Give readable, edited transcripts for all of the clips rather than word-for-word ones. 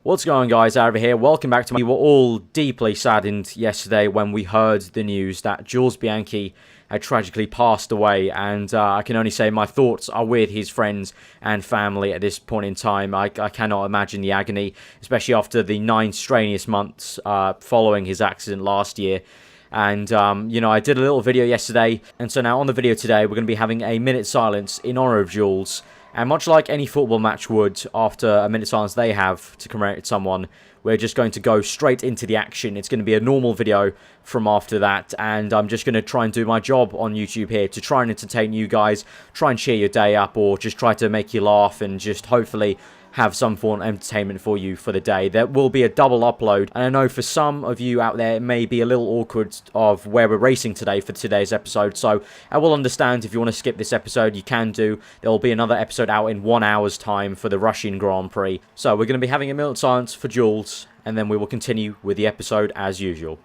What's going on, guys? Over here. Welcome back to me. We were all deeply saddened yesterday when we heard the news that Jules Bianchi had tragically passed away, and I can only say my thoughts are with his friends and family at this point in time. I cannot imagine the agony, especially after the 9 strenuous months following his accident last year. And, you know, I did a little video yesterday, and so now on the video today, we're going to be having a minute silence in honour of Jules. And much like any football match would, after a minute silence they have to commemorate someone, we're just going to go straight into the action. It's going to be a normal video from after that, and I'm just going to try and do my job on YouTube here to try and entertain you guys, try and cheer your day up, or just try to make you laugh and just hopefully have some form of entertainment for you for the day. There will be a double upload, and I know for some of you out there it may be a little awkward of where we're racing today for today's episode, so I will understand if you want to skip this episode, you can do. There will be another episode out in 1 hour's time for the Russian Grand Prix. So we're going to be having a minute silence for Jules, and then we will continue with the episode as usual.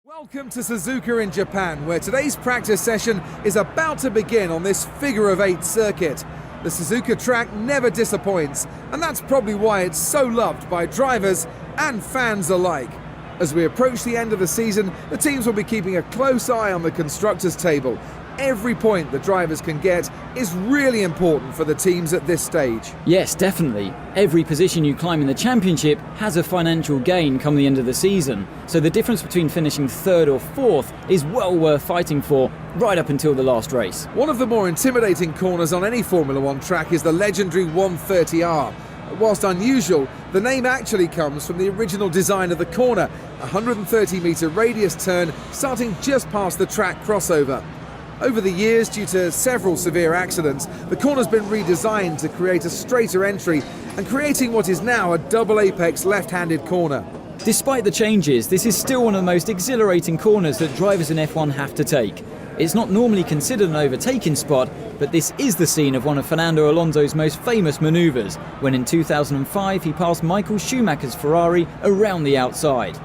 Welcome to Suzuka in Japan, where today's practice session is about to begin on this figure-of-8 circuit. The Suzuka track never disappoints, and that's probably why it's so loved by drivers and fans alike. As we approach the end of the season, the teams will be keeping a close eye on the constructors' table. Every point the drivers can get is really important for the teams at this stage. Yes, definitely. Every position you climb in the championship has a financial gain come the end of the season. So the difference between finishing 3rd or 4th is well worth fighting for right up until the last race. One of the more intimidating corners on any Formula 1 track is the legendary 130R. Whilst unusual, the name actually comes from the original design of the corner, a 130-metre radius turn starting just past the track crossover. Over the years, due to several severe accidents, the corner's been redesigned to create a straighter entry and creating what is now a double apex left-handed corner. Despite the changes, this is still one of the most exhilarating corners that drivers in F1 have to take. It's not normally considered an overtaking spot, but this is the scene of one of Fernando Alonso's most famous manoeuvres, when in 2005 he passed Michael Schumacher's Ferrari around the outside.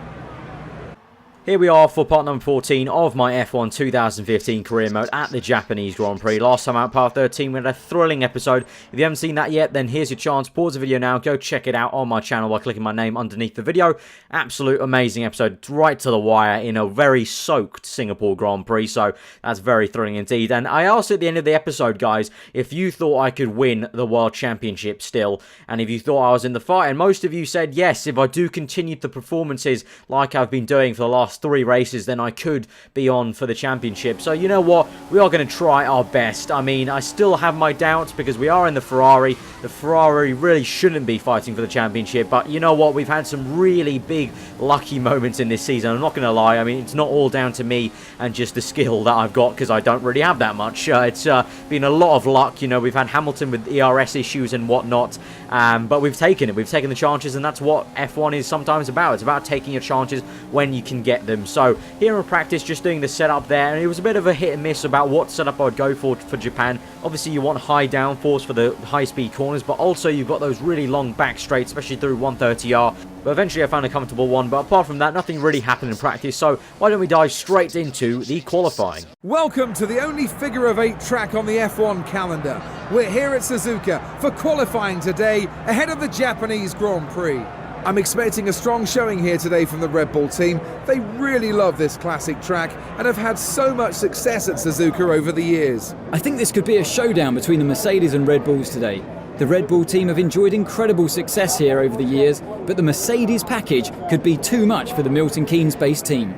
Here we are for part number 14 of my F1 2015 career mode at the Japanese Grand Prix. Last time out, part 13, we had a thrilling episode. If you haven't seen that yet, then here's your chance. Pause the video now, go check it out on my channel by clicking my name underneath the video. Absolute amazing episode, right to the wire in a very soaked Singapore Grand Prix, so that's very thrilling indeed. And I asked at the end of the episode, guys, if you thought I could win the World Championship still, and if you thought I was in the fight, and most of you said yes, if I do continue the performances like I've been doing for the last 3 races, then I could be on for the championship. So you know what, we are going to try our best. I mean, I still have my doubts because we are in the Ferrari. The Ferrari really shouldn't be fighting for the championship, but you know what, we've had some really big lucky moments in this season. I'm not going to lie, I mean, it's not all down to me and just the skill that I've got, because I don't really have that much. It's been a lot of luck. You know, we've had Hamilton with ERS issues and whatnot, but we've taken it. We've taken the chances, and that's what F1 is sometimes about. It's about taking your chances when you can get them. So here in practice, just doing the setup there, and it was a bit of a hit and miss about what setup I would go for Japan. Obviously, you want high downforce for the high-speed corners, but also you've got those really long back straights, especially through 130R. But eventually I found a comfortable one, but apart from that, nothing really happened in practice, so why don't we dive straight into the qualifying. Welcome to the only figure-of-8 track on the F1 calendar. We're here at Suzuka for qualifying today ahead of the Japanese Grand Prix. I'm expecting a strong showing here today from the Red Bull team. They really love this classic track and have had so much success at Suzuka over the years. I think this could be a showdown between the Mercedes and Red Bulls today. The Red Bull team have enjoyed incredible success here over the years, but the Mercedes package could be too much for the Milton Keynes-based team.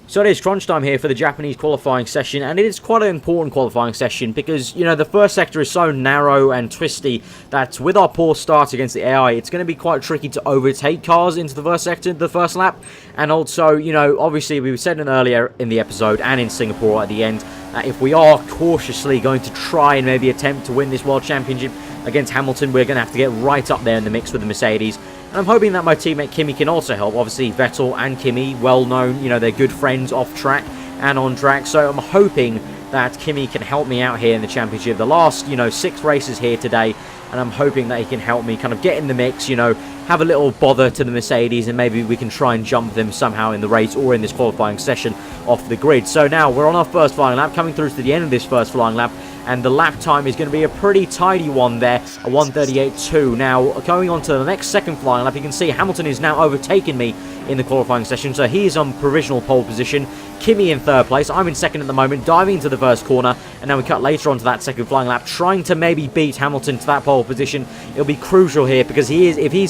So it is crunch time here for the Japanese qualifying session, and it is quite an important qualifying session because, you know, the first sector is so narrow and twisty that with our poor start against the AI, it's going to be quite tricky to overtake cars into the first sector, the first lap. And also, you know, obviously we said it earlier in the episode and in Singapore at the end, if we are cautiously going to try and maybe attempt to win this World Championship against Hamilton, we're going to have to get right up there in the mix with the Mercedes. And I'm hoping that my teammate Kimi can also help. Obviously, Vettel and Kimi, well known, you know, they're good friends off track and on track. So I'm hoping that Kimi can help me out here in the championship. The last, you know, 6 races here today. And I'm hoping that he can help me kind of get in the mix, you know, have a little bother to the Mercedes, and maybe we can try and jump them somehow in the race or in this qualifying session off the grid. So now we're on our first flying lap, coming through to the end of this first flying lap. And the lap time is going to be a pretty tidy one there, a 1:38.2. Now, going on to the next second flying lap, you can see Hamilton is now overtaken me in the qualifying session, so he is on provisional pole position. Kimi in third place, I'm in second at the moment, diving into the first corner, and then we cut later on to that second flying lap, trying to maybe beat Hamilton to that pole position. It'll be crucial here because if he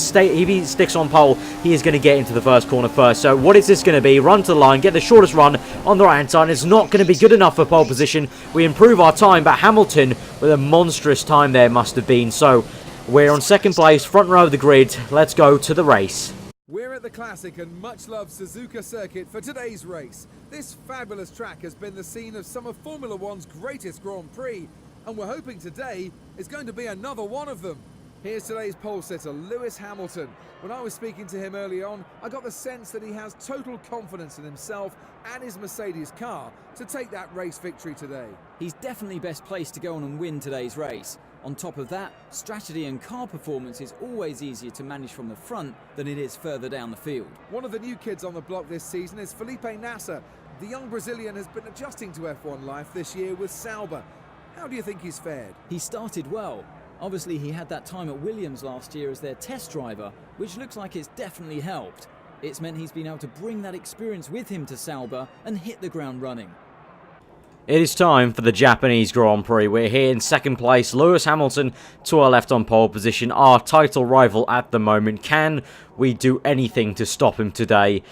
sticks on pole, he is going to get into the first corner first. So what is this going to be? Run to the line, get the shortest run on the right hand side. It's not going to be good enough for pole position. We improve our time, but Hamilton with a monstrous time there must have been. So we're on second place, front row of the grid. Let's go to the race. We're at the classic and much-loved Suzuka circuit for today's race. This fabulous track has been the scene of some of Formula One's greatest Grand Prix, and we're hoping today is going to be another one of them. Here's today's pole sitter, Lewis Hamilton. When I was speaking to him early on, I got the sense that he has total confidence in himself and his Mercedes car to take that race victory today. He's definitely best placed to go on and win today's race. On top of that, strategy and car performance is always easier to manage from the front than it is further down the field. One of the new kids on the block this season is Felipe Nasser. The young Brazilian has been adjusting to F1 life this year with Sauber. How do you think he's fared? He started well. Obviously, he had that time at Williams last year as their test driver, which looks like it's definitely helped. It's meant he's been able to bring that experience with him to Sauber and hit the ground running. It is time for the Japanese Grand Prix. We're here in second place. Lewis Hamilton to our left on pole position, our title rival at the moment. Can we do anything to stop him today?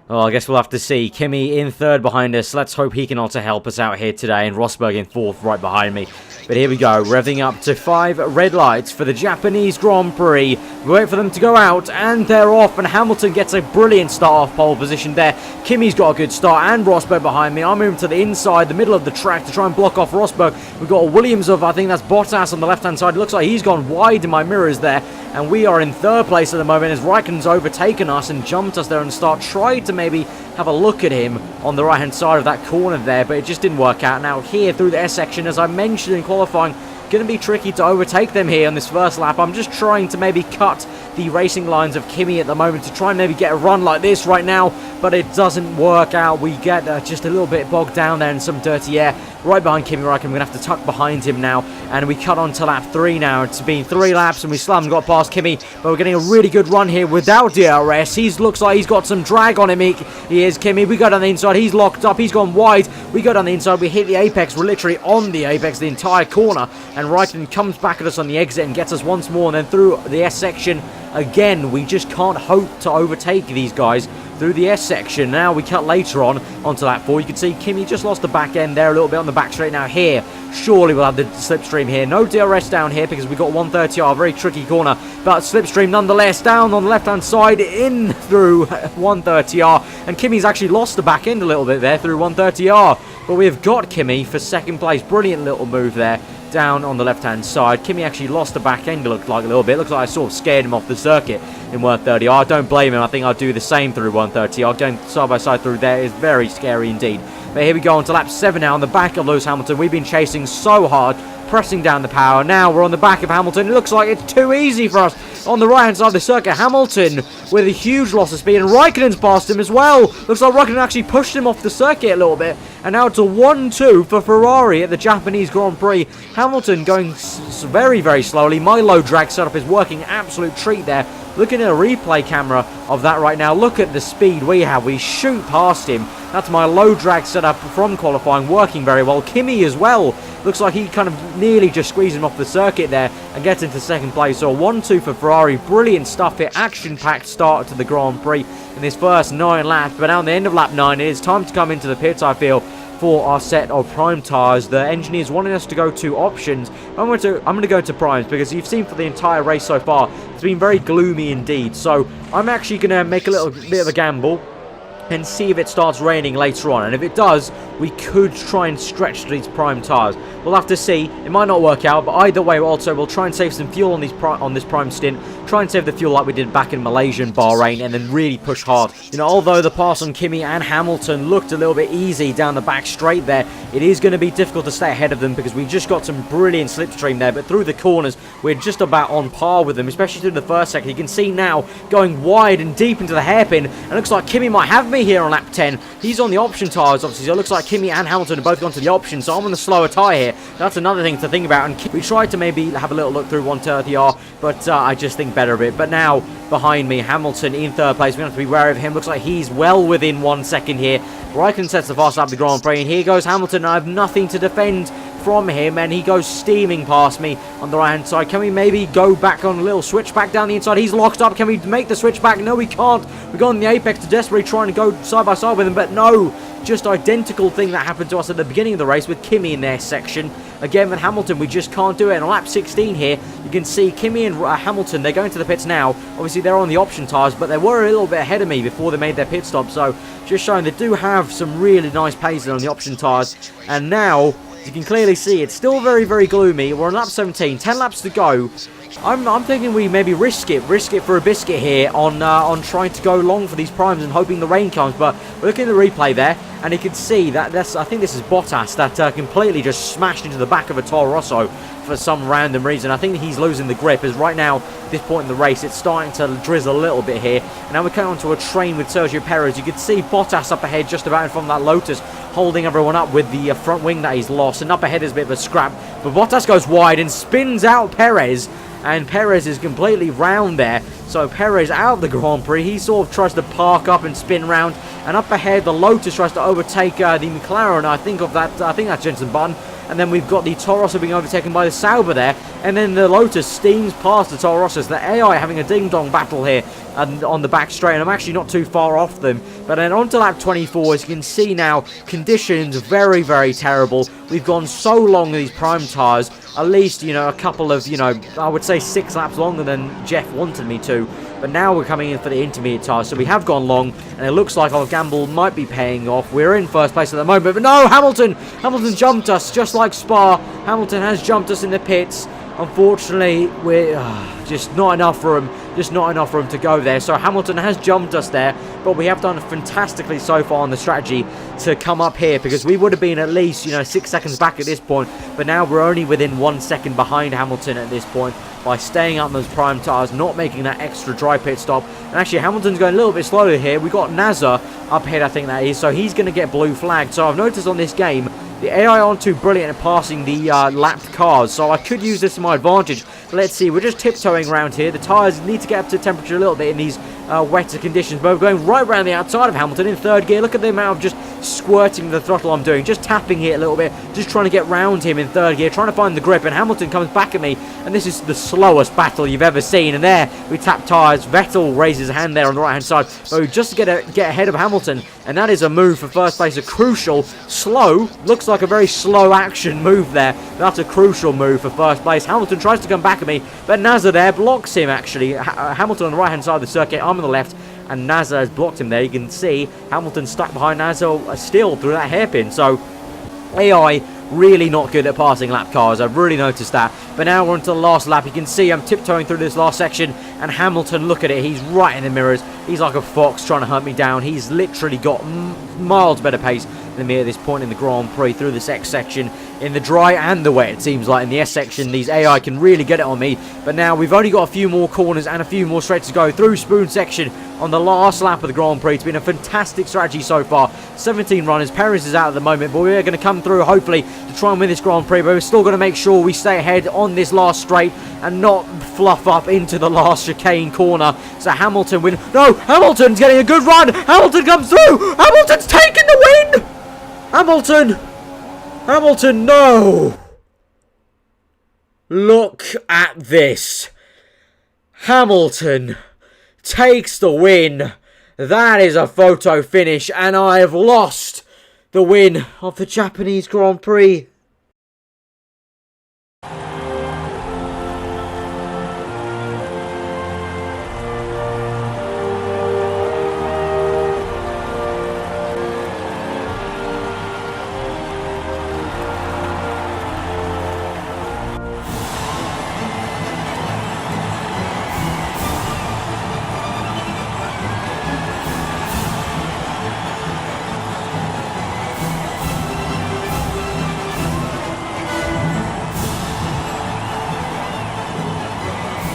Well, I guess we'll have to see. Kimi in third behind us. Let's hope he can also help us out here today. And Rosberg in fourth right behind me. But here we go, revving up to 5 red lights for the Japanese Grand Prix. We wait for them to go out, and they're off, and Hamilton gets a brilliant start off pole position there. Kimi's got a good start, and Rosberg behind me. I'm moving to the inside, the middle of the track to try and block off Rosberg. We've got a Williams of, I think that's Bottas on the left-hand side. It looks like he's gone wide in my mirrors there, and we are in third place at the moment as Raikkonen's overtaken us and jumped us there and tried to maybe have a look at him on the right-hand side of that corner there, but it just didn't work out. Now here through the S section, as I mentioned in qualifying, going to be tricky to overtake them here on this first lap. I'm just trying to maybe cut the racing lines of Kimi at the moment to try and maybe get a run like this right now, but it doesn't work out. We get just a little bit bogged down there in some dirty air right behind Kimi Raikkonen. We're going to have to tuck behind him now, and we cut on to lap 3 now. It's been 3 laps and we still haven't got past Kimi, but we're getting a really good run here without DRS. He looks like he's got some drag on him. He is Kimi. We go down the inside, he's locked up, he's gone wide. We go down the inside, we hit the apex. We're literally on the apex the entire corner, and Raikkonen comes back at us on the exit and gets us once more, and then through the S section again. We just can't hope to overtake these guys through the S section. Now we cut later on onto lap 4. You can see Kimi just lost the back end there a little bit on the back straight. Now here, surely we'll have the slipstream here. No DRS down here because we've got 130R, very tricky corner, but slipstream nonetheless down on the left hand side in through 130R, and Kimi's actually lost the back end a little bit there through 130R, but we've got Kimi for second place. Brilliant little move there down on the left hand side. Kimi actually lost the back end, looked like a little bit. Looks like I sort of scared him off the circuit in 130R. I don't blame him. I think I'll do the same through 130R. Going side by side through there is very scary indeed. But here we go on to lap 7 now on the back of Lewis Hamilton. We've been chasing so hard, pressing down the power. Now we're on the back of Hamilton. It looks like it's too easy for us on the right hand side of the circuit. Hamilton with a huge loss of speed, and Raikkonen's past him as well. Looks like Raikkonen actually pushed him off the circuit a little bit, And now it's a 1-2 for Ferrari at the Japanese Grand Prix. Hamilton going very, very slowly. My low drag setup is working absolute treat there. Looking at a replay camera of that right now, look at the speed we have. We shoot past him. That's my low drag setup from qualifying, working very well. Kimi as well. Looks like he kind of nearly just squeezed him off the circuit there and gets into second place. So 1-2 for Ferrari. Brilliant stuff here. Action-packed start to the Grand Prix in this first 9 laps. But now at the end of lap 9, it is time to come into the pits, I feel, for our set of prime tyres. The engineers wanting us to go to options. I'm going to go to primes because you've seen for the entire race so far, it's been very gloomy indeed. So I'm actually going to make a little bit of a gamble and see if it starts raining later on. And if it does, we could try and stretch these prime tyres. We'll have to see. It might not work out, but either way, also we'll try and save some fuel on this prime stint. Try and save the fuel like we did back in Malaysia and Bahrain, and then really push hard. You know, although the pass on Kimi and Hamilton looked a little bit easy down the back straight there, it is going to be difficult to stay ahead of them because we just got some brilliant slipstream there. But through the corners, we're just about on par with them, especially through the first sector. You can see now going wide and deep into the hairpin, and it looks like Kimi might have me here on lap 10. He's on the option tyres, obviously, so it looks like Kimi and Hamilton have both gone to the option, so I'm on the slower tyre here. That's another thing to think about, and we tried to maybe have a little look through 130R, but I just think better of it. But now, behind me, Hamilton in third place. We have to be wary of him. Looks like he's well within 1 second here. Raikkonen sets the fast lap of the Grand Prix, and here goes Hamilton. I have nothing to defend from him, and he goes steaming past me on the right hand side. Can we maybe go back on a little switch back down the inside? He's locked up. Can we make the switch back? No, we can't. We're going in the apex to desperately trying to go side by side with him, but no. Just identical thing that happened to us at the beginning of the race with Kimi in their section. Again with Hamilton, we just can't do it. And on lap 16 here, you can see Kimi and Hamilton, they're going to the pits now. Obviously, they're on the option tyres, but they were a little bit ahead of me before they made their pit stop. So, just showing they do have some really nice pace on the option tyres. And now, as you can clearly see, it's still very, very gloomy. We're on lap 17, 10 laps to go. I'm thinking we maybe risk it for a biscuit here on trying to go long for these primes and hoping the rain comes. But we're looking at the replay there, and you can see that I think this is Bottas that completely just smashed into the back of a Toro Rosso for some random reason. I think he's losing the grip, as right now, at this point in the race, it's starting to drizzle a little bit here. And now we're coming onto a train with Sergio Perez. You can see Bottas up ahead just about in front of that Lotus, holding everyone up with the front wing that he's lost. And up ahead is a bit of a scrap, but Bottas goes wide and spins out Perez. And Perez is completely round there. So Perez out of the Grand Prix. He sort of tries to park up and spin round. And up ahead, the Lotus tries to overtake the Mclaren. I think that's Jenson Button. And then we've got the Toro Rosso being overtaken by the Sauber there. And then the Lotus steams past the Toro Rosso. The AI having a ding-dong battle here on the back straight. And I'm actually not too far off them. But then on to lap 24, as you can see now, conditions very, very terrible. We've gone so long with these prime tyres. At least, you know, a couple of, I would say 6 laps longer than Jeff wanted me to. But now we're coming in for the intermediate tyres. So we have gone long, and it looks like our gamble might be paying off. We're in first place at the moment, but no, Hamilton jumped us, just like Spa. Hamilton has jumped us in the pits. Unfortunately, we're just not enough for him. Just not enough for him to go there. So Hamilton has jumped us there, but we have done fantastically so far on the strategy to come up here, because we would have been at least 6 seconds back at this point, but now we're only within 1 second behind Hamilton at this point by staying up those prime tyres, not making that extra dry pit stop. And actually Hamilton's going a little bit slowly here. We got Nasser up ahead, I think that is, so he's going to get blue flagged. So I've noticed on this game, the AI aren't too brilliant at passing the lapped cars, so I could use this to my advantage. Let's see, we're just tiptoeing around here. The tyres need to get up to temperature a little bit in these wetter conditions, but we're going right around the outside of Hamilton in third gear. Look at the amount of just squirting the throttle I'm doing, just tapping here a little bit, just trying to get round him in third gear, trying to find the grip, and Hamilton comes back at me, and this is the slowest battle you've ever seen. And there, we tap tyres. Vettel raises a hand there on the right hand side, but we just get ahead of Hamilton, and that is a move for first place, a crucial, slow, looks like a very slow action move there. That's a crucial move for first place. Hamilton tries to come back at me, but Nasser there blocks him actually. Hamilton on the right hand side of the circuit, I'm on the left, and Nasser has blocked him there. You can see Hamilton stuck behind Nasser still through that hairpin. So AI really not good at passing lap cars. I've really noticed that. But now we're on to the last lap. You can see I'm tiptoeing through this last section, and Hamilton, look at it, he's right in the mirrors. He's like a fox trying to hunt me down. He's literally got miles better pace than me at this point in the Grand Prix through this X section. in the dry and the wet, it seems like. In the S section, these AI can really get it on me. But now we've only got a few more corners and a few more straights to go through Spoon section on the last lap of the Grand Prix. It's been a fantastic strategy so far. 17 runners. Perez is out at the moment, but we're going to come through, hopefully, to try and win this Grand Prix. But we're still going to make sure we stay ahead on this last straight and not fluff up into the last chicane corner. So Hamilton win. No, Hamilton's getting a good run. Hamilton comes through. Hamilton's taken the win. Hamilton, no. Look at this. Hamilton takes the win. That is a photo finish, and I have lost the win of the Japanese Grand Prix.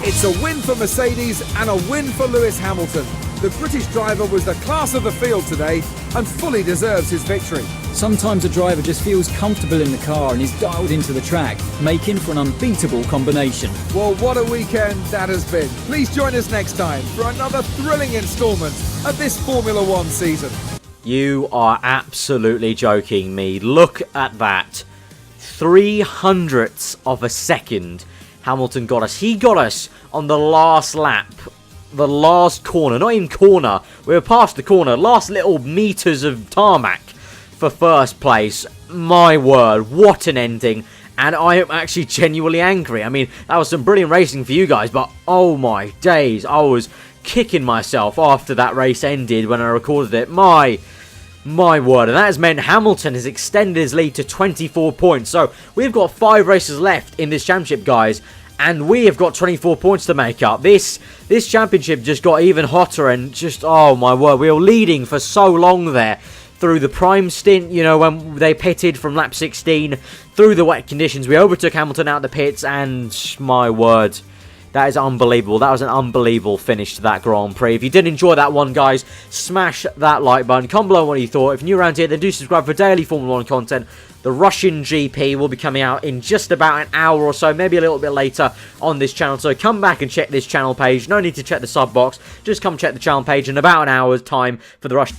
It's a win for Mercedes and a win for Lewis Hamilton. The British driver was the class of the field today and fully deserves his victory. Sometimes a driver just feels comfortable in the car and is dialed into the track, making for an unbeatable combination. Well, what a weekend that has been. Please join us next time for another thrilling instalment of this Formula One season. You are absolutely joking me. Look at that. 0.03 of a second. Hamilton got us. He got us on the last lap. The last corner. Not even corner. We were past the corner. Last little meters of tarmac for first place. My word. What an ending. And I am actually genuinely angry. I mean, that was some brilliant racing for you guys. But oh my days. I was kicking myself after that race ended when I recorded it. My word. And that has meant Hamilton has extended his lead to 24 points. So we've got 5 races left in this championship, guys. And we have got 24 points to make up. This championship just got even hotter and just, oh my word, we were leading for so long there. Through the prime stint, you know, when they pitted from lap 16. Through the wet conditions, we overtook Hamilton out the pits and, my word, that is unbelievable. That was an unbelievable finish to that Grand Prix. If you did enjoy that one, guys, smash that like button. Comment below what you thought. If you're new around here, then do subscribe for daily Formula 1 content. The Russian GP will be coming out in just about an hour or so, maybe a little bit later on this channel. So come back and check this channel page. No need to check the sub box. Just come check the channel page in about an hour's time for the Russian...